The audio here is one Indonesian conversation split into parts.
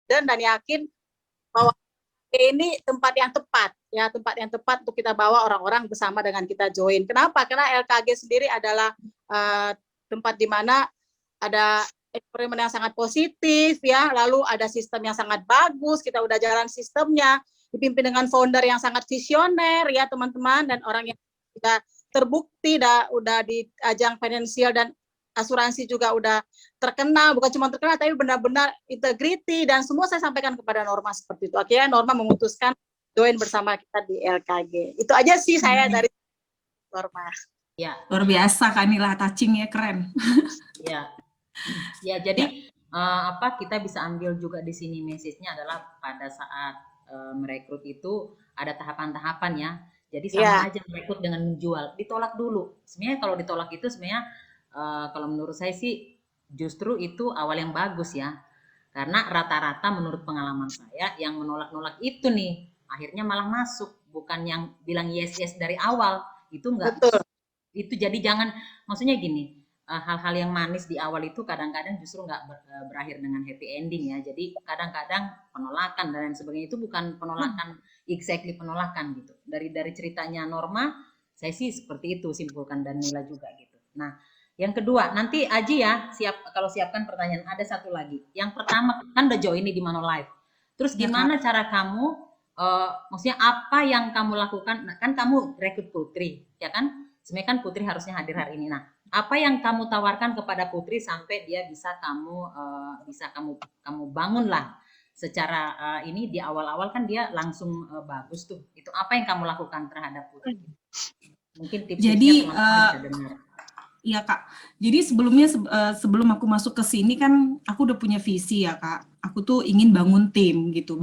dan yakin bahwa ini tempat yang tepat, ya, tempat yang tepat untuk kita bawa orang-orang bersama dengan kita join. Kenapa? Karena LKG sendiri adalah tempat di mana ada eksperimen yang sangat positif, ya, lalu ada sistem yang sangat bagus, kita udah jalan sistemnya, dipimpin dengan founder yang sangat visioner, ya teman-teman, dan orang yang sudah terbukti, udah di ajang finansial dan asuransi juga udah terkenal, bukan cuma terkenal tapi benar-benar integriti, dan semua saya sampaikan kepada Norma seperti itu. Akhirnya Norma memutuskan join bersama kita di LKG. Itu aja sih saya dari Norma. Ya, luar biasa Kak Nila, touchingnya keren. Ya, ya jadi kita bisa ambil juga di sini message-nya adalah pada saat merekrut itu ada tahapan-tahapan ya. Jadi sama aja merekrut dengan menjual. Ditolak dulu. Sebenarnya kalau ditolak itu sebenarnya kalau menurut saya sih justru itu awal yang bagus ya. Karena rata-rata menurut pengalaman saya yang menolak-nolak itu nih akhirnya malah masuk, bukan yang bilang yes dari awal. Itu enggak. Betul. Itu jadi jangan, maksudnya gini, hal-hal yang manis di awal itu kadang-kadang justru nggak berakhir dengan happy ending ya. Jadi kadang-kadang penolakan dan lain sebagainya itu bukan penolakan exactly penolakan gitu. Dari ceritanya Norma, saya sih seperti itu simpulkan, dan Nila juga gitu. Nah, yang kedua, nanti Aji ya kalau siapkan pertanyaan. Ada satu lagi. Yang pertama kan udah join nih di Manolife. Terus gimana cara kamu, maksudnya apa yang kamu lakukan? Nah, kan kamu rekrut Putri, ya kan? Sebenarnya kan Putri harusnya hadir hari ini. Nah, apa yang kamu tawarkan kepada Putri sampai dia bisa kamu bangun lah secara ini di awal-awal kan dia langsung bagus tuh. Itu apa yang kamu lakukan terhadap Putri? Mungkin tips-tipsnya teman-teman bisa dengar. Iya Kak, jadi sebelum aku masuk ke sini kan aku udah punya visi ya Kak. Aku tuh ingin bangun tim gitu,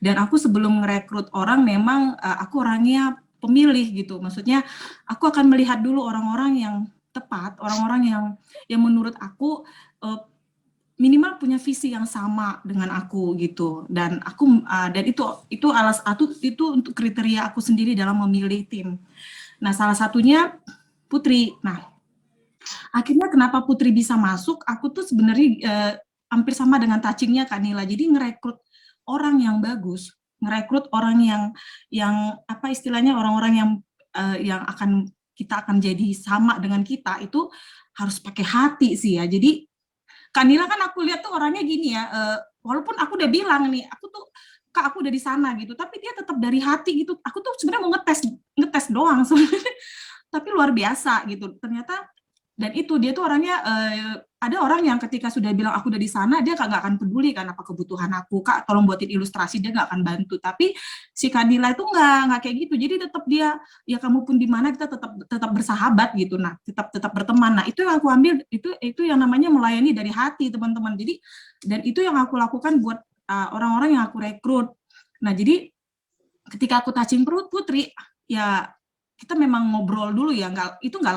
Dan aku sebelum ngerekrut orang memang aku orangnya pemilih gitu. Maksudnya aku akan melihat dulu orang-orang yang tepat, orang-orang yang menurut aku minimal punya visi yang sama dengan aku gitu. Dan aku dan itu untuk kriteria aku sendiri dalam memilih tim. Nah, salah satunya Putri. Nah, akhirnya kenapa Putri bisa masuk, aku tuh sebenarnya hampir sama dengan touchingnya Kak Nila. Jadi ngerekrut orang yang bagus, ngerekrut orang yang apa istilahnya, orang-orang yang kita akan jadi sama dengan kita, itu harus pakai hati sih ya. Jadi Kak Nila kan aku lihat tuh orangnya gini ya, walaupun aku udah bilang nih, Kak aku udah di sana gitu, tapi dia tetap dari hati gitu. Aku tuh sebenarnya mau ngetes doang sebenarnya. Tapi luar biasa gitu. Ternyata dan itu dia tuh orangnya ada orang yang ketika sudah bilang aku udah di sana, dia nggak akan peduli kan apa kebutuhan aku, Kak tolong buatin ilustrasi, dia nggak akan bantu. Tapi si Kadila itu nggak kayak gitu. Jadi tetap dia, ya kamu pun di mana, kita tetap bersahabat gitu. Nah, tetap berteman. Nah, itu yang aku ambil, itu yang namanya melayani dari hati, teman-teman. Jadi dan itu yang aku lakukan buat orang-orang yang aku rekrut. Nah, jadi ketika aku touching Putri, ya kita memang ngobrol dulu ya, itu nggak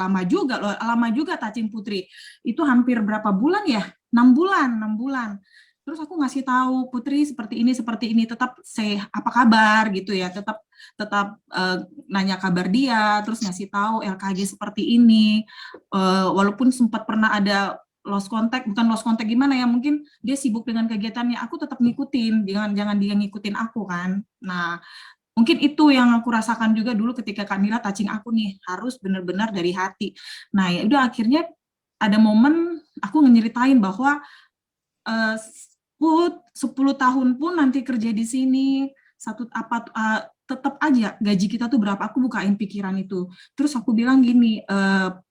lama juga touching Putri. Itu hampir berapa bulan ya? 6 bulan. Terus aku ngasih tahu Putri seperti ini, tetap apa kabar gitu ya, tetap nanya kabar dia, terus ngasih tahu LKG seperti ini. Walaupun sempat pernah ada lost contact gimana ya, mungkin dia sibuk dengan kegiatannya, aku tetap ngikutin, jangan dia ngikutin aku kan. Nah, mungkin itu yang aku rasakan juga dulu ketika Kak Mila touching aku nih, harus benar-benar dari hati. Nah, ya udah akhirnya ada momen aku ngeritain bahwa 10 tahun pun nanti kerja di sini, tetap aja gaji kita tuh berapa, aku bukain pikiran itu. Terus aku bilang gini,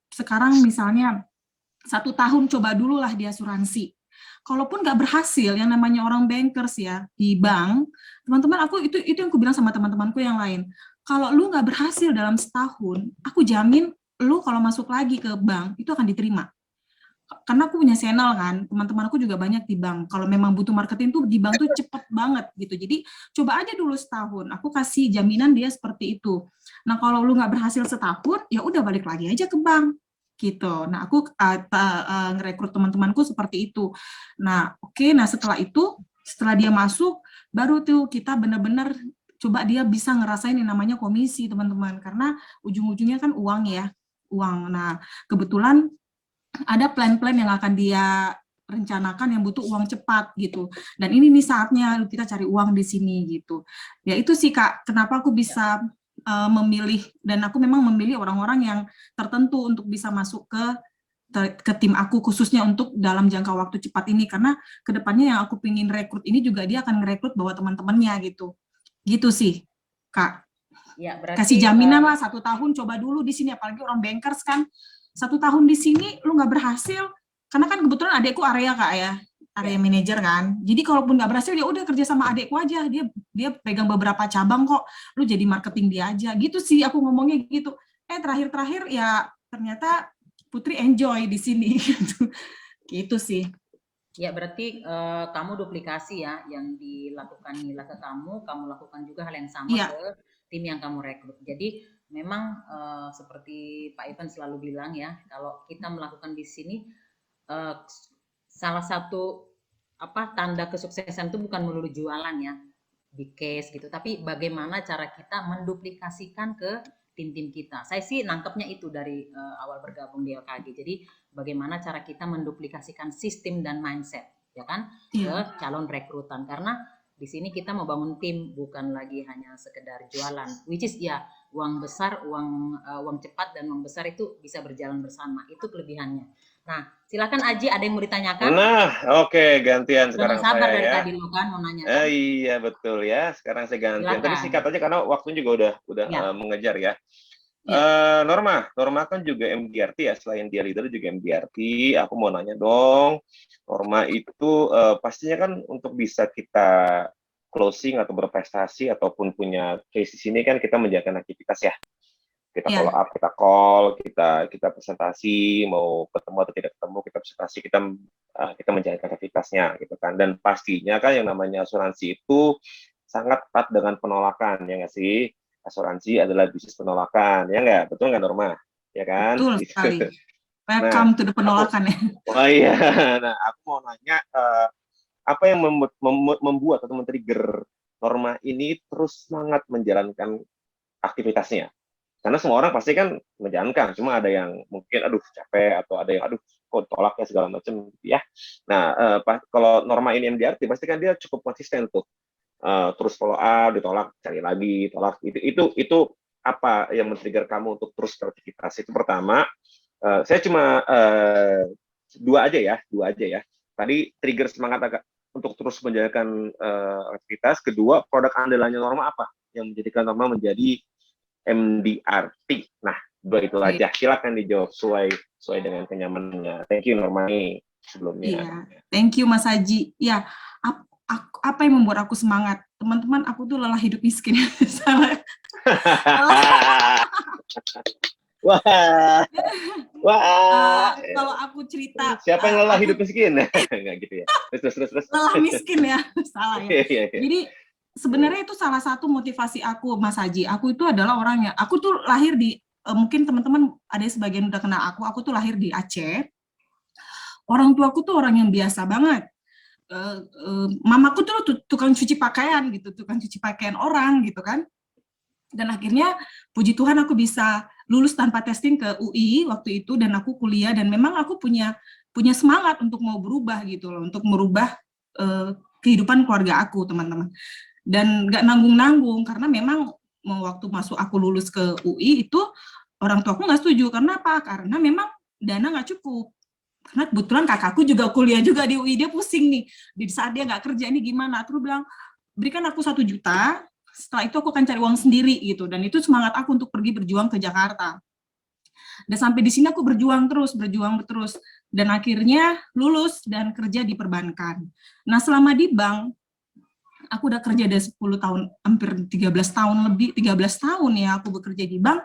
sekarang misalnya 1 tahun coba dulu lah di asuransi. Kalaupun nggak berhasil, yang namanya orang bankers ya di bank, teman-teman aku itu yang aku bilang sama teman-temanku yang lain. Kalau lu nggak berhasil dalam setahun, aku jamin lu kalau masuk lagi ke bank itu akan diterima. Karena aku punya channel kan, teman-teman aku juga banyak di bank. Kalau memang butuh marketing tuh di bank tuh cepet banget gitu. Jadi coba aja dulu setahun. Aku kasih jaminan dia seperti itu. Nah kalau lu nggak berhasil setahun, ya udah balik lagi aja ke bank gitu. Nah, aku ngerekrut teman-temanku seperti itu. Nah, oke. Nah, setelah dia masuk, baru tuh kita benar-benar coba dia bisa ngerasain yang namanya komisi, teman-teman. Karena ujung-ujungnya kan uang ya, uang. Nah, kebetulan ada plan-plan yang akan dia rencanakan, yang butuh uang cepat gitu. Dan ini nih saatnya kita cari uang di sini gitu. Ya itu sih Kak, kenapa aku bisa memilih, dan aku memang memilih orang-orang yang tertentu untuk bisa masuk ke tim aku, khususnya untuk dalam jangka waktu cepat ini, karena kedepannya yang aku pingin rekrut ini juga dia akan merekrut bawa teman-temannya gitu sih Kak. Ya, Kasih berarti jaminan lah 1 tahun, coba dulu di sini, apalagi orang bankers kan 1 tahun di sini lu nggak berhasil, karena kan kebetulan adekku area Kak ya, area manajer kan, jadi kalaupun nggak berhasil ya udah kerja sama adekku aja, dia pegang beberapa cabang kok, lu jadi marketing dia aja, gitu sih aku ngomongnya gitu. Terakhir ya ternyata Putri enjoy di sini gitu sih. ya berarti kamu duplikasi ya, yang dilakukan Nila ke kamu lakukan juga hal yang sama Iya. ke tim yang kamu rekrut. Jadi memang seperti Pak Ivan selalu bilang ya, kalau kita melakukan di sini salah satu tanda kesuksesan itu bukan melulu jualan ya, di case gitu, tapi bagaimana cara kita menduplikasikan ke tim-tim kita. Saya sih nangkepnya itu dari awal bergabung di LKG. Jadi bagaimana cara kita menduplikasikan sistem dan mindset, ya kan, ke calon rekrutan. Karena di sini kita mau bangun tim, bukan lagi hanya sekedar jualan. Which is ya uang besar, uang cepat dan uang besar itu bisa berjalan bersama. Itu kelebihannya. Nah, silakan Aji, ada yang mau ditanyakan? Nah, oke, gantian sekarang Jangan sabar saya dari ya. tadi lo kan mau nanya. Iya betul ya. Sekarang saya gantian. Tadi sikat aja karena waktunya juga udah mengejar ya. Norma kan juga MDRT ya. Selain dia leader juga MDRT. Aku mau nanya dong, Norma itu pastinya kan untuk bisa kita closing atau berprestasi ataupun punya case di sini kan kita menjalankan aktivitas ya. Kita follow up, kita call, kita presentasi, mau ketemu atau tidak ketemu, kita presentasi, kita menjalankan aktivitasnya gitu kan. Dan pastinya kan yang namanya asuransi itu sangat erat dengan penolakan, ya nggak sih? Asuransi adalah bisnis penolakan, ya nggak? Betul nggak Norma? Ya kan? Betul sekali. Welcome to the penolakan ya. Oh iya, nah aku mau nanya apa yang membuat atau men-trigger Norma ini terus semangat menjalankan aktivitasnya? Karena semua orang pasti kan menjalankan, cuma ada yang mungkin aduh capek atau ada yang aduh kok tolaknya segala macam ya. Nah, kalau Norma ini MDRT pasti kan dia cukup konsisten tuh. Terus follow up, ditolak, cari lagi, tolak. Itu apa yang men-trigger kamu untuk terus beraktivitas? Itu pertama. Saya cuma dua aja ya. Tadi trigger semangat untuk terus menjalankan aktivitas. Kedua, produk andalannya Norma apa yang menjadikan Norma menjadi MDRT. Nah, dua itu aja. Silakan dijawab sesuai dengan kenyamanannya. Thank you Norma sebelumnya. Iya. Thank you Mas Haji. Ya, apa yang membuat aku semangat? Teman-teman, aku tuh lelah hidup miskin. Wah. Kalau aku cerita. Siapa yang lelah hidup miskin? Enggak gitu ya. Terus. Lelah miskin ya. Salah ya. Jadi sebenarnya itu salah satu motivasi aku, Mas Haji. Aku itu adalah orangnya. Aku tuh lahir di, mungkin teman-teman ada sebagian udah kenal aku tuh lahir di Aceh. Orang tuaku tuh orang yang biasa banget. Mamaku tuh tukang cuci pakaian gitu, tukang cuci pakaian orang gitu kan. Dan akhirnya puji Tuhan aku bisa lulus tanpa testing ke UI waktu itu, dan aku kuliah, dan memang aku punya semangat untuk mau berubah gitu loh, untuk merubah kehidupan keluarga aku, teman-teman. Dan nggak nanggung-nanggung, karena memang waktu masuk aku lulus ke UI itu orang tua aku nggak setuju. Karena apa? Karena memang dana nggak cukup. Karena kebetulan kakakku juga kuliah juga di UI, dia pusing nih. Di saat dia nggak kerja ini gimana? Aku bilang, berikan aku 1 juta, setelah itu aku akan cari uang sendiri gitu. Dan itu semangat aku untuk pergi berjuang ke Jakarta. Dan sampai di sini aku berjuang terus. Dan akhirnya lulus dan kerja di perbankan. Nah, selama di bank, aku udah kerja dari 10 tahun, hampir 13 tahun ya aku bekerja di bank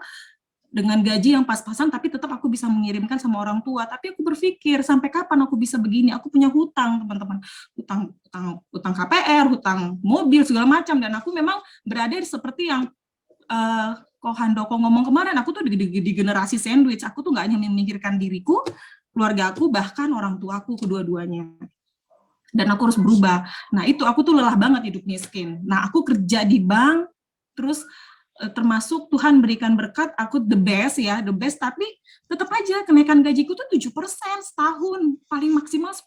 dengan gaji yang pas-pasan, tapi tetap aku bisa mengirimkan sama orang tua. Tapi aku berpikir, sampai kapan aku bisa begini? Aku punya hutang, teman-teman. Hutang KPR, hutang mobil, segala macam. Dan aku memang berada seperti yang Ko Handoko ngomong kemarin, aku tuh di generasi sandwich. Aku tuh nggak hanya memikirkan diriku, keluarga aku, bahkan orang tuaku kedua-duanya. Dan aku harus berubah. Nah itu aku tuh lelah banget hidup miskin. Nah aku kerja di bank, terus termasuk Tuhan berikan berkat, aku the best, tapi tetap aja kenaikan gajiku tuh 7% setahun, paling maksimal 10%.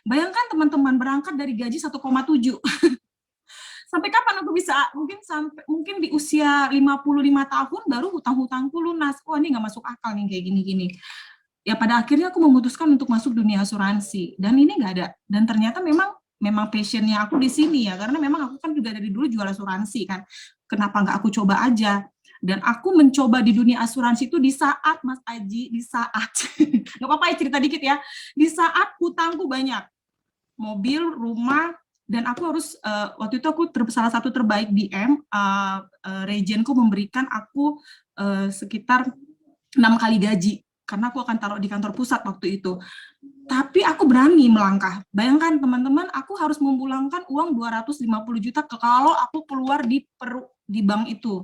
Bayangkan teman-teman berangkat dari gaji 1,7. Sampai kapan aku bisa, mungkin di usia 55 tahun baru hutang-hutangku lunas. Wah, ini nggak masuk akal nih kayak gini-gini. Ya pada akhirnya aku memutuskan untuk masuk dunia asuransi, dan ini nggak ada. Dan ternyata memang passionnya aku di sini ya, karena memang aku kan juga dari dulu jual asuransi kan. Kenapa nggak aku coba aja? Dan aku mencoba di dunia asuransi itu di saat, Mas Aji, nggak apa-apa ya cerita dikit ya, di saat hutangku banyak, mobil, rumah, dan aku harus, waktu itu aku salah satu terbaik di regionku memberikan aku sekitar 6 kali gaji, karena aku akan taruh di kantor pusat waktu itu. Tapi aku berani melangkah. Bayangkan teman-teman, aku harus memulangkan uang 250 juta kalau aku keluar di bank itu.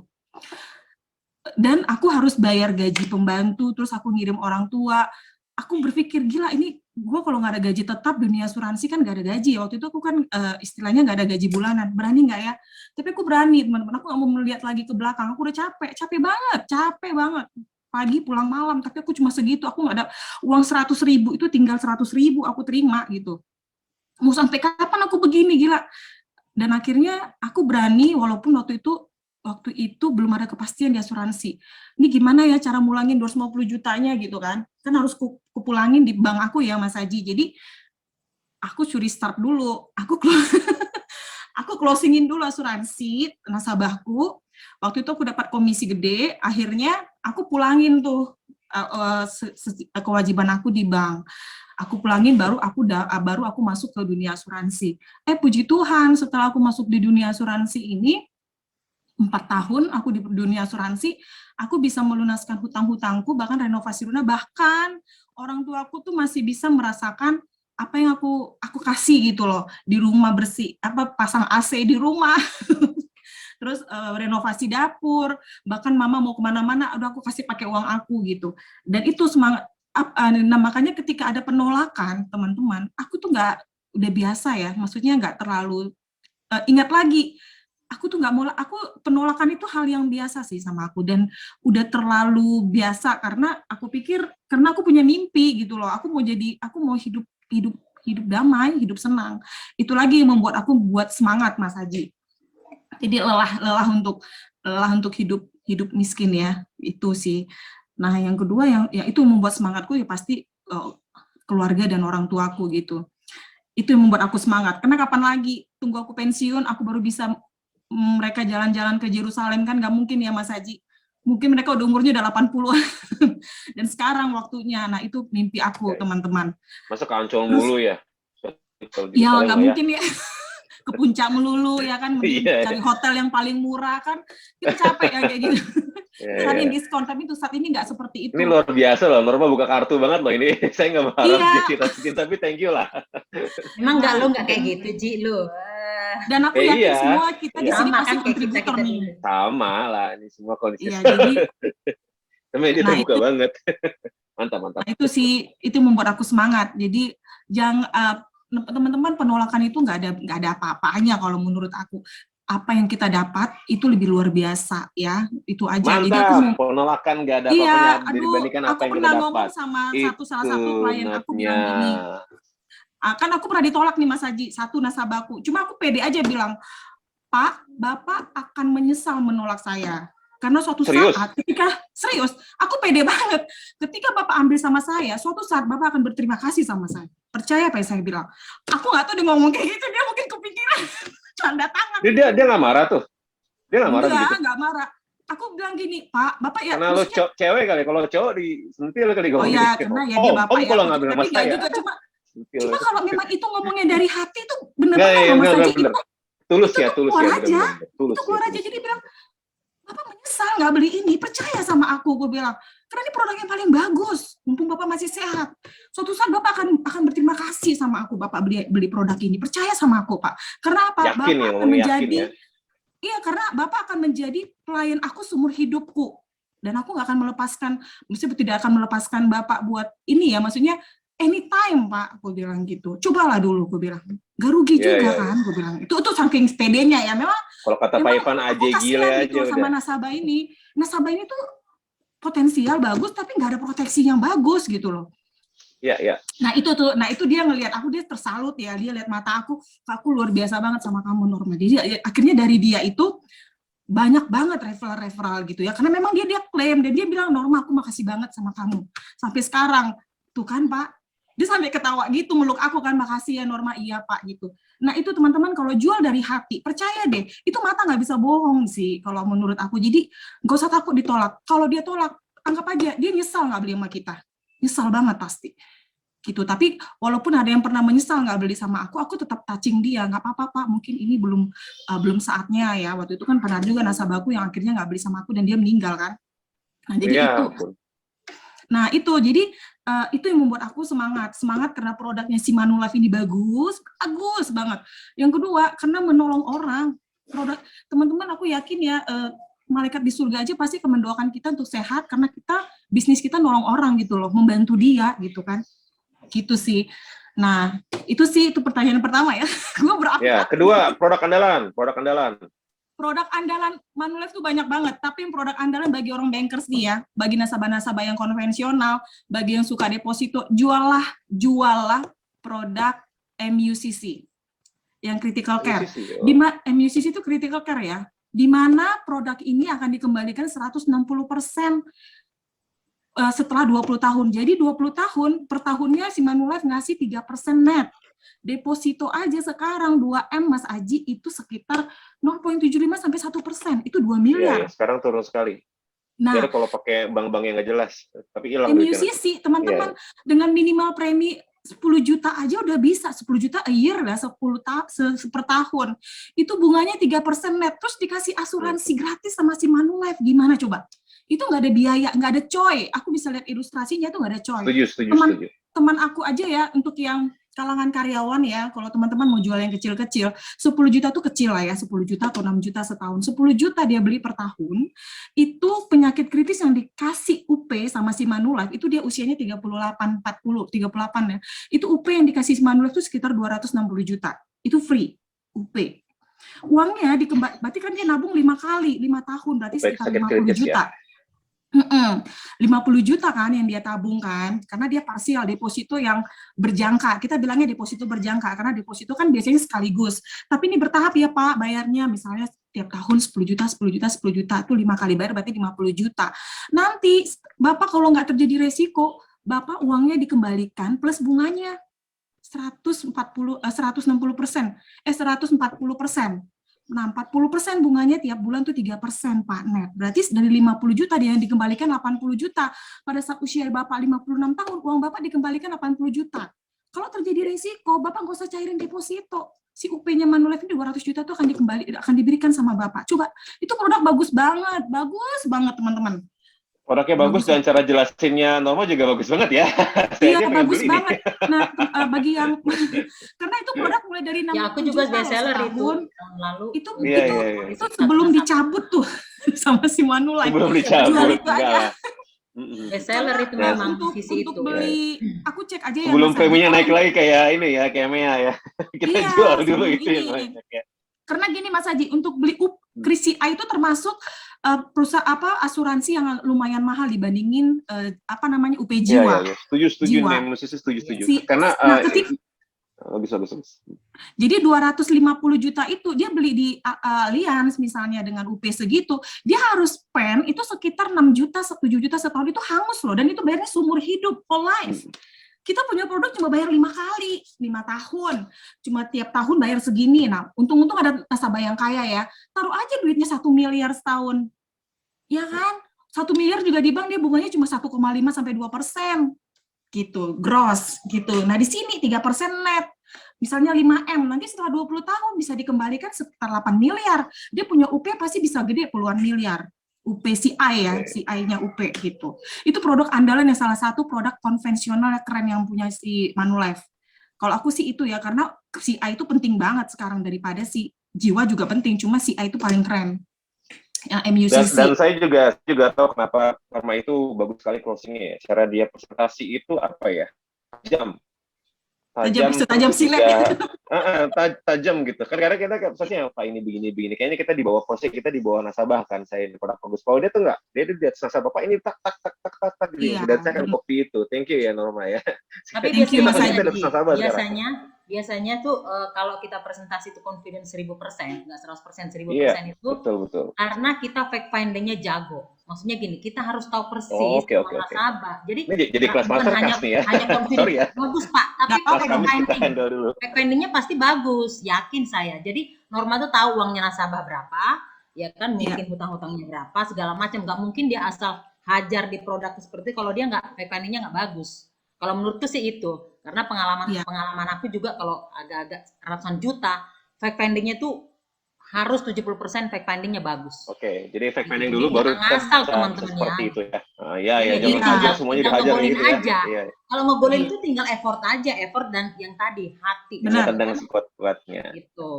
Dan aku harus bayar gaji pembantu, terus aku ngirim orang tua. Aku berpikir, gila ini gue kalau nggak ada gaji tetap, dunia asuransi kan nggak ada gaji. Waktu itu aku kan istilahnya nggak ada gaji bulanan. Berani nggak ya? Tapi aku berani, teman-teman. Aku nggak mau melihat lagi ke belakang. Aku udah capek banget. Pagi pulang malam, tapi aku cuma segitu. Aku nggak ada uang 100.000, itu tinggal 100.000 aku terima gitu. Mau sampai kapan aku begini, gila. Dan akhirnya aku berani, walaupun waktu itu belum ada kepastian di asuransi. Ini gimana ya cara mulangin 250 jutanya gitu kan. Kan harus kupulangin di bank aku ya Mas Haji. Jadi aku curi start dulu. Aku closingin dulu asuransi nasabahku. Waktu itu aku dapat komisi gede, akhirnya aku pulangin tuh kewajiban aku di bank. Aku pulangin, baru aku masuk ke dunia asuransi. Puji Tuhan, setelah aku masuk di dunia asuransi ini, 4 tahun aku di dunia asuransi, aku bisa melunaskan hutang-hutangku, bahkan renovasi rumah, bahkan orang tuaku tuh masih bisa merasakan apa yang aku kasih gitu loh, di rumah bersih, pasang AC di rumah, terus renovasi dapur, bahkan mama mau kemana-mana, udah aku kasih pakai uang aku gitu. Dan itu semangat. Nah makanya ketika ada penolakan teman-teman, aku tuh udah biasa ya, maksudnya nggak terlalu ingat lagi. Aku tuh nggak mau, penolakan itu hal yang biasa sih sama aku, dan udah terlalu biasa karena aku pikir, karena aku punya mimpi gitu loh, aku mau hidup damai, hidup senang. Itu lagi yang membuat aku buat semangat Mas Haji. Jadi lelah untuk hidup miskin ya, itu sih. Nah yang kedua yang itu membuat semangatku ya pasti keluarga dan orang tuaku gitu. Itu yang membuat aku semangat. Karena kapan lagi tunggu aku pensiun, aku baru bisa mereka jalan-jalan ke Yerusalem, kan nggak mungkin ya Mas Haji. Mungkin mereka udah umurnya udah 80 dan sekarang waktunya. Nah itu mimpi aku teman-teman. Masuk ke Ancol mulu ya? Ya nggak mungkin ya. Ke puncak melulu ya kan, cari hotel yang paling murah kan, kita capek ya kayak gitu. Cari diskon, tapi untuk saat ini nggak seperti itu. Ini luar biasa loh, Norma buka kartu banget loh ini. Saya nggak berharap cita-cita, tapi thank you lah. Emang nggak kayak gitu Ji lo. Dan aku yakin semua kita di sini pasti kontributor nih. Sama lah, ini semua kondisi. Iya, jadi tapi dia terbuka banget. Mantap. Nah itu sih, itu membuat aku semangat. Jadi teman-teman, penolakan itu nggak ada apa-apanya kalau menurut aku. Apa yang kita dapat itu lebih luar biasa ya, itu aja. Mantap. Jadi penolakan nggak ada apa-apanya dibandingkan apa yang kita dapat. Aku pernah ngomong sama salah satu klien aku bilang gini, kan aku pernah ditolak nih Mas Haji, satu nasabahku, cuma aku pede aja bilang, Pak, Bapak akan menyesal menolak saya. Karena suatu saat, aku pede banget. Ketika Bapak ambil sama saya, suatu saat Bapak akan berterima kasih sama saya. Percaya apa yang saya bilang? Aku nggak tahu dia ngomong kayak gitu, dia mungkin kepikiran tanda tangan. Dia nggak marah tuh? Dia nggak marah begitu? Nggak marah. Aku bilang gini, Pak, Bapak ya. Karena lo cewek kali, kalau cowok disentil kali. Oh iya, karena ya dia Bapak ya. Kalau nggak bilang mas saya. Cuma kalau memang itu ngomongnya dari hati itu benar-benar Mas Haji itu tulus ya. Itu keluar aja. Jadi bilang, Bapak menyesal nggak beli ini, percaya sama aku, gue bilang. Karena ini produk yang paling bagus, mumpung Bapak masih sehat. Suatu saat Bapak akan berterima kasih sama aku, Bapak beli produk ini. Percaya sama aku, Pak. Karena apa? Bapak akan menjadi, karena Bapak akan menjadi pelayan aku seumur hidupku. Dan aku nggak akan melepaskan, maksudnya tidak akan melepaskan Bapak buat ini ya, maksudnya anytime, Pak, aku bilang gitu. Cobalah dulu, gue bilang. Gak rugi juga kan, gue bilang. Itu saking pedenya ya. Memang Kalau kata Pak Memang Ivan aja aku gile kasihan aja gitu sama udah. nasabah ini. Nasabah ini tuh potensial bagus tapi nggak ada proteksi yang bagus gitu loh. Iya, iya. Nah itu dia ngelihat aku, dia tersalut ya, dia lihat mata aku luar biasa banget sama kamu Norma. Jadi akhirnya dari dia itu banyak banget referral gitu ya, karena memang dia klaim dan dia bilang, Norma aku makasih banget sama kamu sampai sekarang tuh kan Pak, dia sampai ketawa gitu meluk aku kan, makasih ya Norma, iya Pak gitu. Nah itu teman-teman, kalau jual dari hati, percaya deh, itu mata nggak bisa bohong sih kalau menurut aku. Jadi nggak usah takut ditolak. Kalau dia tolak, anggap aja dia nyesal nggak beli sama kita, nyesal banget pasti gitu. Tapi walaupun ada yang pernah menyesal nggak beli sama aku tetap touching dia, nggak apa-apa Pak, mungkin ini belum saatnya ya. Waktu itu kan pernah juga nasabahku yang akhirnya nggak beli sama aku dan dia meninggal kan. Nah jadi Iya, itu, ampun. nah itu jadi itu yang membuat aku semangat karena produknya si Manulife ini bagus banget. Yang kedua karena menolong orang. Produk teman-teman, aku yakin ya, malaikat di surga aja pasti akan mendoakan kita untuk sehat karena bisnis kita nolong orang gitu loh, membantu dia gitu kan. Gitu sih. Nah, itu pertanyaan pertama ya. Gue Ya, kedua, produk andalan. Produk andalan Manulife tuh banyak banget, tapi yang produk andalan bagi orang bankers nih ya, bagi nasabah-nasabah yang konvensional, bagi yang suka deposito, juallah produk MUCC yang critical care. MUCC, MUCC itu critical care ya, di mana produk ini akan dikembalikan 160% setelah 20 tahun. Jadi 20 tahun, per tahunnya si Manulife ngasih 3% net. Deposito aja sekarang 2M Mas Aji itu sekitar 0,75 sampai 1%. Itu 2 miliar. Iya, sekarang turun sekali. Nah, jadi kalau pakai bank-bank yang nggak jelas, tapi hilang MUCC, teman-teman, dengan minimal premi 10 juta aja udah bisa, 10 juta a year lah, 10 per tahun. Itu bunganya 3% net, terus dikasih asuransi gratis sama si Manulife. Gimana coba? Itu nggak ada biaya, nggak ada coy. Aku bisa lihat ilustrasinya tuh nggak ada coy. Setuju. Teman aku aja ya, untuk yang kalangan karyawan ya, kalau teman-teman mau jual yang kecil-kecil, 10 juta tuh kecil lah ya, 10 juta atau 6 juta setahun. 10 juta dia beli per tahun, itu penyakit kritis yang dikasih UP sama si Manulife, itu dia usianya 38 ya. Itu UP yang dikasih si Manulife itu sekitar 260 juta. Itu free, UP. Uangnya berarti kan dia nabung 5 kali, 5 tahun, berarti sekitar 50 juta. Ya. 50 juta kan yang dia tabung kan, karena dia parsial deposito yang berjangka. Kita bilangnya deposito berjangka karena deposito kan biasanya sekaligus. Tapi ini bertahap ya Pak, bayarnya misalnya tiap tahun 10 juta, 10 juta, 10 juta, itu 5 kali bayar berarti 50 juta. Nanti Bapak kalau nggak terjadi resiko, Bapak uangnya dikembalikan plus bunganya 160%. Nah, 40% bunganya tiap bulan tuh 3% Pak net. Berarti dari 50 juta dia yang dikembalikan 80 juta. Pada saat usia Bapak 56 tahun, uang Bapak dikembalikan 80 juta. Kalau terjadi risiko, Bapak nggak usah cairin deposito. Si UP-nya Manulife 200 juta itu akan diberikan sama Bapak. Coba, itu produk bagus banget teman-teman. Produknya bagus dan cara jelasinnya Norma juga bagus banget ya. Iya, bagus banget. Nah, bagi yang karena itu produk mulai dari 60 ya, aku juga juta best seller itu tahun lalu. Itu sebelum dicabut tuh sama si Manulife. Sebelum dicabut. Jual itu aja. Best seller itu memang sisi untuk itu. Beli, aku cek aja ya. Sebelum preminya naik lagi kayak ini ya, kayak Mea ya. Kita jual dulu itu yang banyak ya. Karena gini Mas Haji, untuk beli CI itu termasuk perusahaan asuransi yang lumayan mahal dibandingin UP Jiwa. Iya. Setuju nih, musisi setuju. Karena bagus. Jadi 250 juta itu dia beli di Allianz misalnya dengan UP segitu, dia harus spend itu sekitar 6 juta, 7 juta setahun, itu hangus loh, dan itu bayarnya seumur hidup, whole life. Kita punya produk cuma bayar 5 kali, 5 tahun. Cuma tiap tahun bayar segini. Nah, untung-untung ada nasabah yang kaya ya. Taruh aja duitnya 1 miliar setahun. Ya kan? 1 miliar juga di bank dia bunganya cuma 1,5 sampai 2%. Gitu, gross gitu. Nah, di sini 3% net. Misalnya 5M, nanti setelah 20 tahun bisa dikembalikan sekitar 8 miliar. Dia punya UP pasti bisa gede puluhan miliar. UP CI ya, CI-nya UP gitu. Itu produk andalan yang salah satu produk konvensional keren yang punya si Manulife. Kalau aku sih itu ya, karena CI itu penting banget sekarang daripada si Jiwa juga penting, cuma CI itu paling keren. Yang MUCC. Dan saya juga tahu kenapa Norma itu bagus sekali closingnya ya. Cara dia presentasi itu apa ya? Jam. Setajam silet. Tajam gitu kan, karena kita kan pasti apa ini begini kayaknya kita di bawah posisi, kita di bawah nasabah kan, saya di produk bagus. Kalau dia tuh enggak, dia di atas nasabah, Pak ini tak Iya. dan saya akan copy itu. Thank you ya Norma ya. Tapi Thank you, Mas biasanya, Adi. biasanya tuh kalau kita presentasi itu confidence 1000%, nggak 100% 1000% Iya, itu betul. karena kita fact finding-nya jago. Maksudnya gini, kita harus tahu persis Oke. nasabah. Jadi Ini jadi kelas bukan masterclass nih ya. hanya confidence. Sorry ya. Bagus Pak, tapi Nggak apa-apa Kelas kami kita handle dulu. fact finding-nya pasti bagus, yakin saya. Jadi Norma tuh tahu uangnya nasabah berapa, ya kan, mungkin hutang-hutangnya berapa, segala macam. Nggak mungkin dia asal hajar di produk seperti itu kalau dia nggak fact finding-nya nggak bagus. Kalau menurutku sih itu, karena pengalaman aku juga kalau agak-agak ratusan juta, fact finding-nya tuh harus 70% fact finding-nya bagus. Oke, jadi fact finding Jadi dulu baru ngasal bisa teman-teman seperti ya. itu ya. Iya, jadi Jangan hajar semuanya tinggal dihajar ngegolin gitu ya. aja. Iya. Kalau ngegolin itu tinggal effort aja, effort dan yang tadi hati. Benar. Tendang sekuat-kuatnya. Gitu.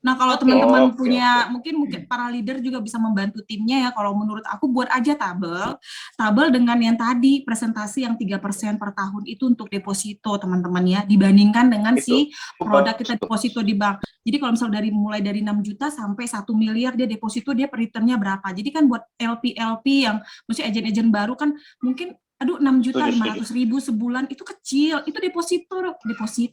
Nah, kalau Oke. teman-teman Oke. punya, mungkin para leader juga bisa membantu timnya ya. Kalau menurut aku buat aja tabel dengan yang tadi presentasi yang 3% per tahun itu untuk deposito teman-teman ya, dibandingkan dengan si produk kita deposito di bank. Jadi kalau misal mulai dari 6 juta sampai 1 miliar dia deposito, dia returnnya berapa. Jadi kan buat LP yang mesti agen-agen baru kan mungkin 6.500.000 sebulan itu kecil, itu deposito.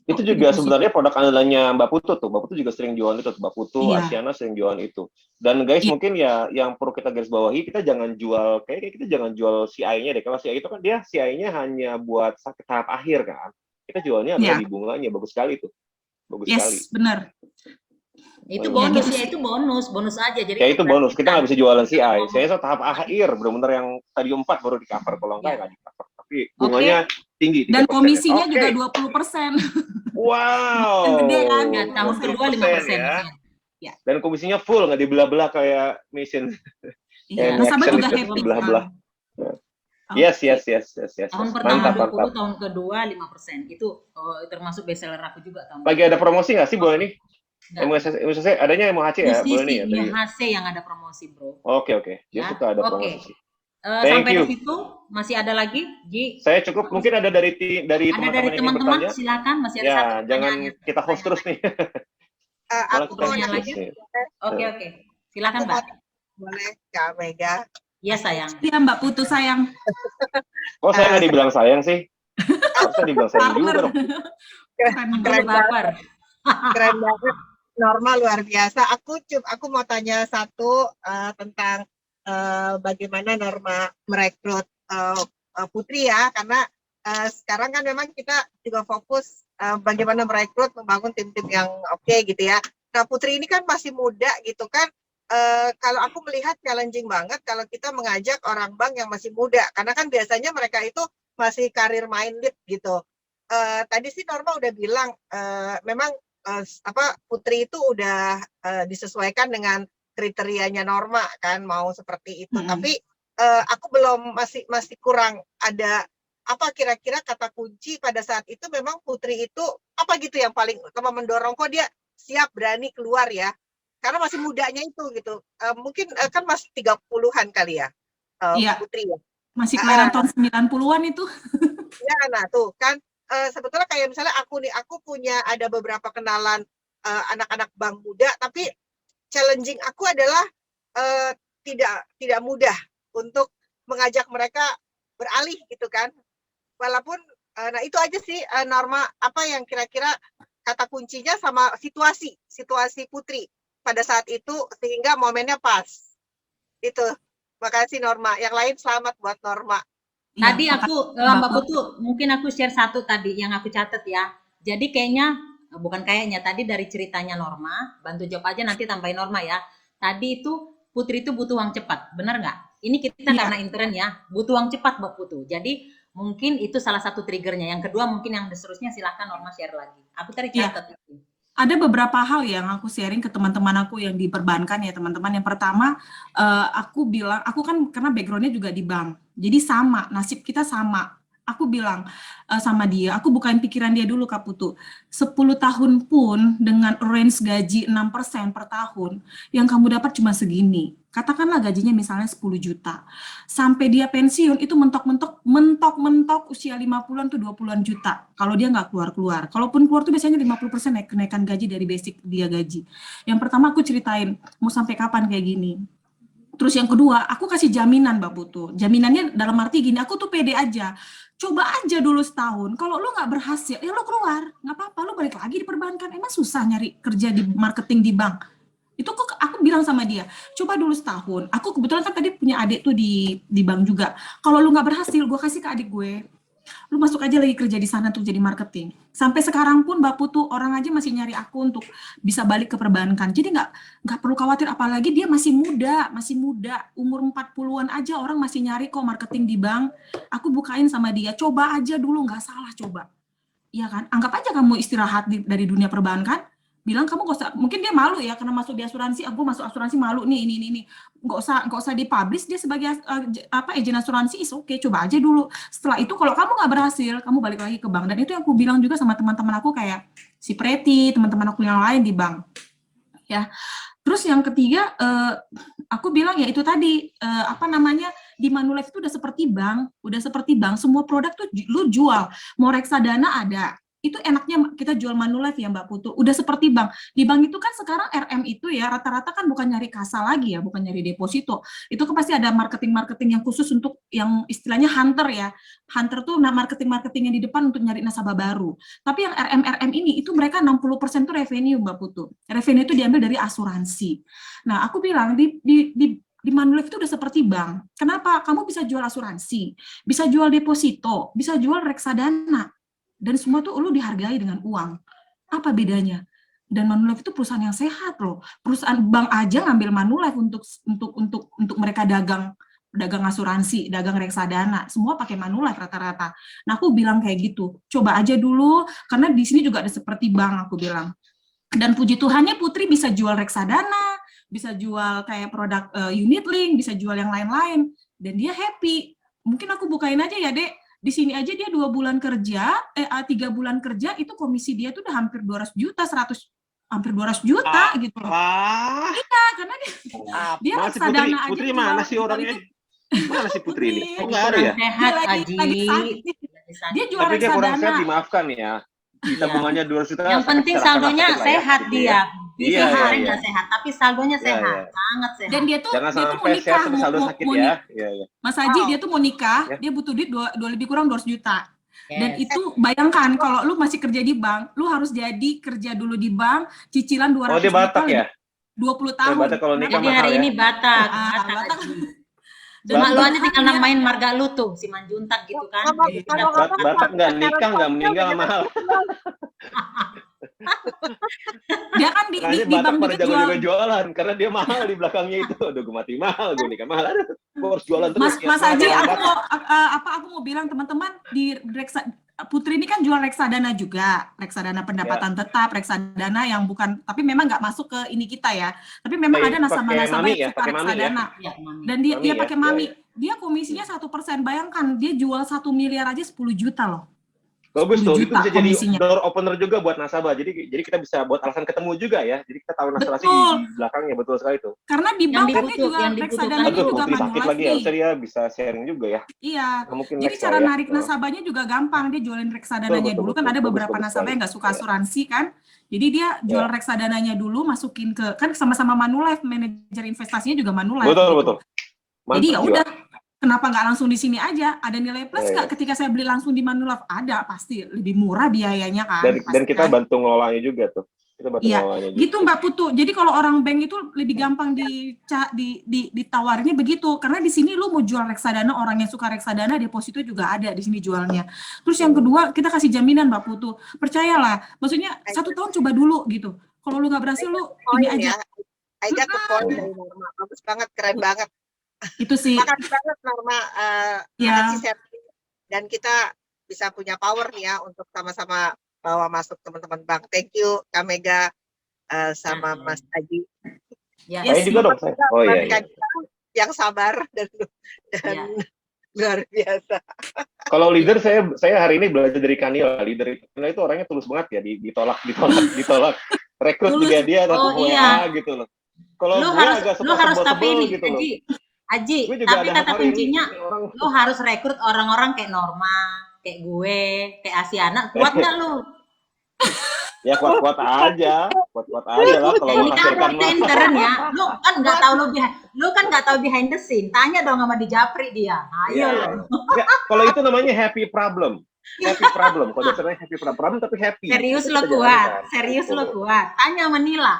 Itu juga sebenarnya produk andalannya Mbak Putu tuh. Mbak Putu juga sering jualan itu, Mbak Putu, Iya. Asiana sering jualan itu. Dan guys, mungkin ya yang perlu kita garis bawahi, kita jangan jual CI-nya deh. Kalau CI itu kan dia CI-nya hanya buat tahap akhir kan. Kita jualnya adalah di bunganya, bagus sekali tuh. Bagus sekali. Yes, benar. Itu bonus ya, itu bonus aja. Jadi ya itu bonus, kita nggak bisa jualan CI. Saya tahap akhir, benar-benar yang stadium 4 baru di cover, kalau enggak di cover. Tapi bunganya tinggi. Dan komisinya juga 20%. Wow. Gede kan? Tahun kedua 5%. Ya. Dan komisinya full, nggak dibelah-belah kayak mission. Iya, nasabah juga happy. Belah-belah. Yes. Tahun pertama 20, tahun kedua 5%. Itu termasuk best seller aku juga tahun. Lagi ada promosi nggak sih bulan ini? MUSC adanya MUHC ya bulan ini ya? MUHC yang ada promosi, Bro. Oke. Dia suka ada promosi. Sampai di situ masih ada lagi, Ji? Saya cukup, mungkin ada dari teman-teman, silakan, masih ada satu pertanyaan. Jangan kita host terus nih. Aku pertanyaan lagi. Oke. Silakan, Mbak. Boleh, Kak Mega. Iya, sayang. Iya, Mbak Putu, sayang. Oh, saya nggak dibilang sayang sih. Harusnya dibilang sayang juga dong. Keren banget. Norma luar biasa. Aku mau tanya satu tentang bagaimana Norma merekrut Putri ya, karena sekarang kan memang kita juga fokus bagaimana merekrut, membangun tim-tim yang oke gitu ya. Nah, Putri ini kan masih muda gitu kan. Kalau aku melihat challenging banget kalau kita mengajak orang bank yang masih muda, karena kan biasanya mereka itu masih karir minded gitu. Tadi sih Norma udah bilang memang Putri itu udah disesuaikan dengan kriterianya Norma kan, mau seperti itu. Tapi aku belum masih kurang ada apa kira-kira kata kunci pada saat itu. Memang Putri itu apa gitu yang paling mendorong kok dia siap berani keluar ya, karena masih mudanya itu gitu. Mungkin kan masih 30-an kali ya, Putri ya. Masih kelahiran tahun 90-an itu. Ya, nah tuh kan sebetulnya kayak misalnya aku punya ada beberapa kenalan anak-anak bank muda, tapi challenging aku adalah tidak mudah untuk mengajak mereka beralih gitu kan. Walaupun nah itu aja sih Norma, apa yang kira-kira kata kuncinya sama situasi Putri pada saat itu sehingga momennya pas. Itu. Makasih Norma. Yang lain selamat buat Norma. Tadi aku, Mbak Putu, mungkin aku share satu tadi yang aku catat ya. Jadi tadi dari ceritanya Norma, bantu jawab aja nanti tambahin Norma ya. Tadi itu Putri itu butuh uang cepat, benar nggak? Ini kita karena intern ya, butuh uang cepat Mbak Putu. Jadi mungkin itu salah satu triggernya. Yang kedua mungkin yang seterusnya silahkan Norma share lagi. Aku tadi catat itu. Ada beberapa hal yang aku sharing ke teman-teman aku yang di perbankan ya teman-teman. Yang pertama, aku bilang, aku kan karena backgroundnya juga di bank, jadi sama, nasib kita sama. Aku bilang sama dia, aku bukain pikiran dia dulu Kak Putu. 10 tahun pun dengan range gaji 6% per tahun, yang kamu dapat cuma segini. Katakanlah gajinya misalnya 10 juta. Sampai dia pensiun itu mentok-mentok usia 50-an tuh 20-an juta. Kalau dia nggak keluar-keluar. Kalaupun keluar tuh biasanya 50% kenaikan gaji dari basic dia gaji. Yang pertama aku ceritain, mau sampai kapan kayak gini. Terus yang kedua, aku kasih jaminan Mbak Putu. Jaminannya dalam arti gini, aku tuh pede aja. Coba aja dulu setahun. Kalau lu nggak berhasil, ya lu keluar. Nggak apa-apa, lu balik lagi di perbankan. Emang susah nyari kerja di marketing di bank? Itu kok aku bilang sama dia, coba dulu setahun. Aku kebetulan kan tadi punya adik tuh di bank juga. Kalau lu nggak berhasil, gue kasih ke adik gue. Lu masuk aja lagi kerja di sana untuk jadi marketing. Sampai sekarang pun Mbak Putu orang aja masih nyari aku untuk bisa balik ke perbankan. Jadi nggak perlu khawatir, apalagi dia masih muda, umur 40-an aja orang masih nyari kok marketing di bank. Aku bukain sama dia, coba aja dulu, nggak salah coba. Iya kan? Anggap aja kamu istirahat dari dunia perbankan, bilang kamu nggak usah, mungkin dia malu ya karena masuk di asuransi, aku masuk asuransi malu nih ini. Nggak usah dipublish dia sebagai agen asuransi, is oke, coba aja dulu. Setelah itu kalau kamu nggak berhasil, kamu balik lagi ke bank. Dan itu yang aku bilang juga sama teman-teman aku kayak si Preti, teman-teman aku yang lain di bank. Ya. Terus yang ketiga, aku bilang ya itu tadi, di Manulife itu udah seperti bank, semua produk tuh lu jual, mau reksadana ada, itu enaknya kita jual Manulife ya Mbak Putu, udah seperti bank. Di bank itu kan sekarang RM itu ya rata-rata kan bukan nyari kasa lagi ya, bukan nyari deposito, itu kan pasti ada marketing yang khusus untuk yang istilahnya hunter ya, hunter tuh marketing yang di depan untuk nyari nasabah baru. Tapi yang RM ini itu mereka 60% tuh revenue Mbak Putu, revenue itu diambil dari asuransi. Nah aku bilang di Manulife itu udah seperti bank. Kenapa? Kamu bisa jual asuransi, bisa jual deposito, bisa jual reksadana, dan semua tuh lu dihargai dengan uang. Apa bedanya? Dan Manulife itu perusahaan yang sehat loh. Perusahaan bank aja ngambil Manulife untuk mereka dagang asuransi, dagang reksadana, semua pakai Manulife rata-rata. Nah aku bilang kayak gitu, coba aja dulu, karena di sini juga ada seperti bank, aku bilang. Dan puji Tuhannya Putri bisa jual reksadana, bisa jual kayak produk unit link, bisa jual yang lain-lain, dan dia happy. Mungkin aku bukain aja ya Dek, di sini aja dia 3 bulan kerja, itu komisi dia tuh udah hampir 200 juta, hampir 200 juta gitu loh. Iya, karena dia reksadana aja. Putri mana sih orangnya? Mana sih Putri ini? Oh, nggak ada ya? Sehat, lagi sakit. Dia jual Tapi dia kurang sehat, reksadana. dimaafkan ya. Di tabungannya 200 juta. Yang penting saldonya sehat dia. Iya, Kemarin nggak sehat, tapi saldonya sehat, Iya. sangat sehat. Dan dia tuh mau sampai sehat nikah, tapi saldo sakit ya. Iya. Mas Haji, dia tuh mau nikah, dia butuh duit lebih kurang 200 juta. Yes. Dan itu bayangkan kalau lu masih kerja di bank, lu harus jadi kerja dulu di bank, cicilan 200 Oh, dia Batak juta ya? 20 tahun. Batak kalau nikah Jadi mahal hari ya. ini Batak. Cuma lu aja tinggal ya. main marga lu tuh, si Manjuntak gitu kan. Batak nggak nikah, nggak meninggal mahal. Dia kan di Batak bank pada juga jualan karena dia mahal di belakangnya itu. Aduh, gue mati mahal, gue nikah mahal. Aduh, gue harus jualan terus. Mas Haji, aku mau bilang teman-teman di Putri ini kan jual reksadana juga, reksadana pendapatan tetap, reksadana yang bukan, tapi memang nggak masuk ke ini kita ya. Tapi memang ada nasabah-nasabah yang suka reksadana. Dan dia pakai Mami. Dia komisinya 1%. Bayangkan dia jual 1 miliar aja 10 juta loh. Bagus tuh, itu bisa jadi komisinya. door opener juga buat nasabah. Jadi kita bisa buat alasan ketemu juga ya. Jadi kita tahu nasabah di belakangnya, betul sekali tuh. Karena di bank kan dia juga reksadana juga sakit lagi ya, dia bisa sharing juga ya. Iya. Jadi cara narik nasabahnya juga gampang. Dia jualin reksadananya dulu, kan ada beberapa nasabah yang nggak suka asuransi kan. Jadi dia jual reksadananya dulu, masukin ke, kan sama-sama Manulife, manajer investasinya juga Manulife. Betul. Jadi ya udah. Kenapa nggak langsung di sini aja? Ada nilai plus nggak ketika saya beli langsung di Manulife? Ada, pasti lebih murah biayanya kan. Dan kita bantu ngelolanya juga tuh. Iya, gitu Mbak Putu. Jadi kalau orang bank itu lebih gampang ditawarinnya begitu. Karena di sini lu mau jual reksadana, orang yang suka reksadana, deposito juga ada di sini jualnya. Terus yang kedua, kita kasih jaminan Mbak Putu. Percayalah, maksudnya 1 tahun coba dulu gitu. Kalau lu nggak berhasil, lu ini aja. Aida ke poin dari Norma. Bagus banget, keren banget. Itu sih. Makasih banget Norma, dan kita bisa punya power nih ya untuk sama-sama bawa masuk teman-teman bank. Thank you Kak Mega sama Mas Haji. Ya, saya juga dong. Oh iya. Yang sabar dan Luar biasa. Kalau leader saya hari ini belajar dari Kanila. Leader itu orangnya tulus banget ya, ditolak. Rekrut Tulus. juga dia tapi Oh, WA iya. gitu loh. Kalau Lu gue harus agak lu harus tapi sebel ini gitu loh. Aji, Gue juga tapi ada kata hari ini kuncinya orang lu harus rekrut orang-orang kayak Norma, kayak gue, kayak Asiana. Kuat nggak lu? ya kuat-kuat aja lah kalau Ini menghasilkan itu mah. intern ya. Lu kan nggak tahu behind the scene. Tanya dong sama di Japri dia. Ayo Iya. lo. Nggak, kalau itu namanya happy problem. Kalau dasarnya happy problem tapi happy. Serius Itu lo kita kuat. jalankan. Serius Gitu. lo kuat. Tanya sama Nila.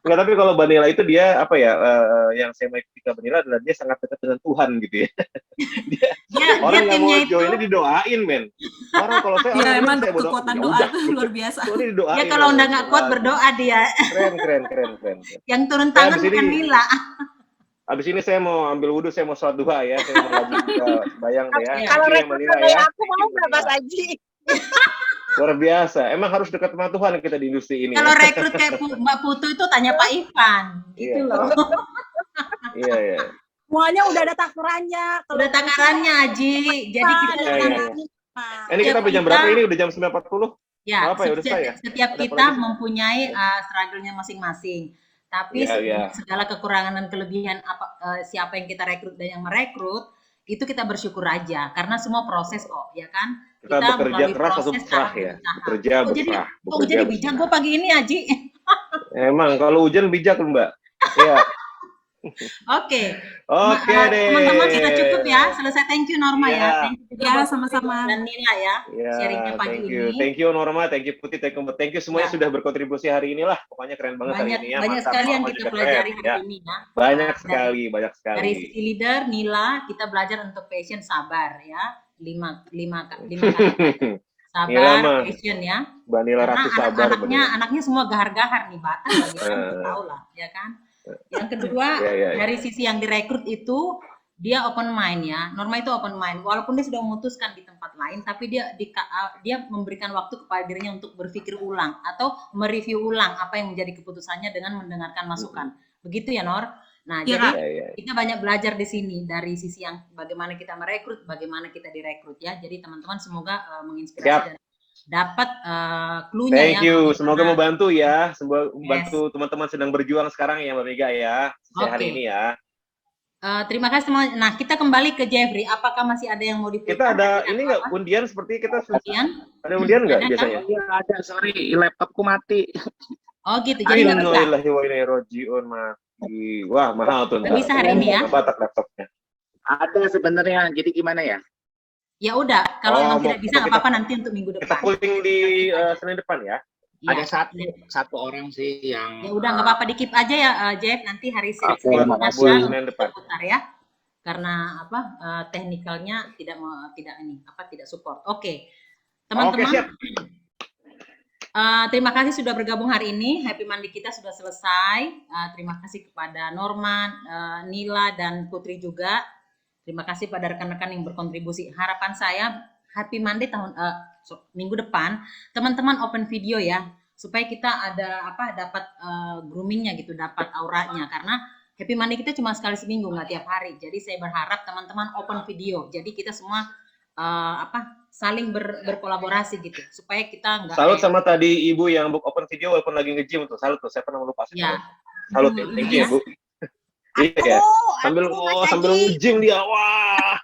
Enggak, tapi kalau Banila itu dia apa ya? Yang saya mau ketika Banila adalah dia sangat dekat dengan Tuhan gitu ya. Orang nggak mau timnya itu. join ini didoain, men. Orang kalau saya Ya emang saya bodoh, kekuatan ya doa udah, tuh gitu. luar biasa. Soalnya didoain. Ya kalau udah nggak kuat berdoa dia. Keren. Yang turun Ya, tangan abis bukan ini- Nila. Abis ini saya mau ambil wudhu, saya mau sholat duha ya, saya mau lagi bayang deh ya. Kalau Itu yang rekrut Banila kayak ya. aku mau nggak Mas Aji? Luar biasa. Emang harus dekat sama Tuhan kita di industri ini. Kalau Ya. rekrut kayak Mbak Putu itu tanya Pak Ivan. Gitu Iya. loh. Iya. Semuanya udah ada takarannya. Udah takarannya Aji. Jadi kita Iya, kan iya. Ini kita Setiap jam kita- berapa ini? Udah jam 9.40? ya Apa ya, udah saya? setiap Ada kita apa lagi? mempunyai struggle-nya masing-masing. Tapi Iya, iya. segala kekurangan dan kelebihan siapa yang kita rekrut dan yang merekrut itu kita bersyukur aja karena semua proses kok, ya kan? Kita bekerja melalui keras atau proses berserah cara ya. berusaha. Bekerja Kok jadi berserah. kok jadi bijak gue pagi ini Aji? Emang kalau hujan bijak loh, Mbak. Iya. Oke. Oke deh. Teman-teman sudah cukup ya. Selesai. Thank you Norma Iya. ya. Thank you juga Ya, buat sama-sama. Putri dan Nila ya. Ya, Sharingnya pagi thank you. ini. Thank you Norma, thank you Putih, thank you semuanya Ya. sudah berkontribusi hari ini lah. Pokoknya keren banget hari ini ya. Banyak Mantap, sekali yang Norma kita juga pelajari keren, hari ya. ini ya. Banyak Dari- sekali. Dari sisi leader Nila kita belajar untuk passion sabar ya. lima kata sabar Nila mah passion ya. Mbak Nila Karena Ratu sabar anaknya semua gahar-gahar nih Batas lagi kan tahu lah ya kan. Yang kedua Ya. dari sisi yang direkrut itu dia open mind ya. Norma itu open mind walaupun dia sudah memutuskan di tempat lain tapi dia memberikan waktu kepada dirinya untuk berpikir ulang atau mereview ulang apa yang menjadi keputusannya dengan mendengarkan masukan. Begitu ya Nor. Nah, Iya, jadi Kak. Ya. kita banyak belajar di sini dari sisi yang bagaimana kita merekrut, bagaimana kita direkrut ya. Jadi teman-teman semoga menginspirasi Siap. dan dapat clue-nya ya. Thank you. bagaimana- Semoga membantu ya. Semoga Yes. membantu teman-teman sedang berjuang sekarang ya Mbak Mega ya. Sejak hari Oke. ini ya. Terima kasih teman. Nah, kita kembali ke Jeffrey. Apakah masih ada yang mau diputar? Kita ada Tidak ini apa-apa. nggak undian seperti kita Undian? ada undian nggak Ada, biasanya? Iya ada, sorry laptopku mati. Oh gitu. Jadi nggak bisa. Innalillahi wa inna ilaihi raji'un, mati. Wah, mahal tuh. Nggak bisa hari ini ya? Batak laptopnya. Ada sebenarnya, jadi gimana ya? Ya udah. Kalau Oh, memang mau- tidak bisa mau nggak kita- apa-apa nanti untuk minggu Kita depan. pulling di Senin depan ya. Ya. Ada satu orang sih yang Ya udah nggak apa-apa di keep aja ya Jeff. Nanti hari Oke, Senin makasih. kita Senin depan. putar ya. Karena apa? Teknikalnya tidak support. Oke. Teman-teman. Oke, siap. Terima kasih sudah bergabung hari ini. Happy Mandi kita sudah selesai. Terima kasih kepada Norman, Nila, dan Putri juga. Terima kasih pada rekan-rekan yang berkontribusi. Harapan saya Happy Monday minggu depan teman-teman open video ya, supaya kita dapat groomingnya gitu, dapat auranya. Karena Happy Monday kita cuma sekali seminggu, nggak tiap hari. Jadi saya berharap teman-teman open video. Jadi kita semua saling berkolaborasi gitu, supaya kita nggak Salut sama tadi Ibu yang book open video walaupun lagi nge-gym tuh. Salut tuh, saya pernah lupa sih. ya. Salut ya, thank you ya, Bu. Iya ya. Sambil Mas sambil Aji. nge-gym dia. Wah.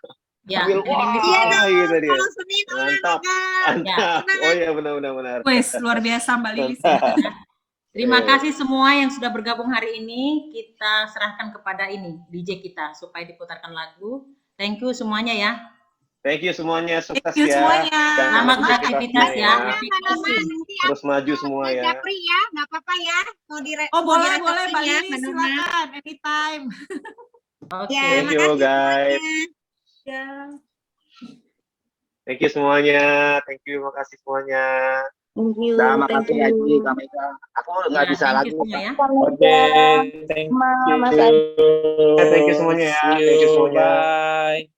Ya, Sambil wah Iya dong, gitu dia. kalau Senin Mantap. Mantap. Oh iya benar. Wes, luar biasa Mbak Lilis. Terima Iya. kasih semua yang sudah bergabung hari ini. Kita serahkan kepada ini DJ kita supaya diputarkan lagu. Thank you semuanya ya. Thank you semuanya, sukses Thank you ya. semuanya. Selamat aktivitasnya beraktivitas ya. Happy Mana closing. nanti Terus maju semua ya. Japri ya, nggak apa-apa ya. Mau Oh boleh direkodin boleh Mbak ya, Lilis, Mbak Norma. silakan anytime. Oke. Ya, Thank you makasih guys. semuanya. Ya. Thank you semuanya. Thank you, makasih semuanya. Thank you. Terima kasih Aji, Kak Mega. Aku nggak Ya, bisa thank lagi. you semua ya. Oke, thank you. Thank you semuanya ya. Thank you semuanya. Bye.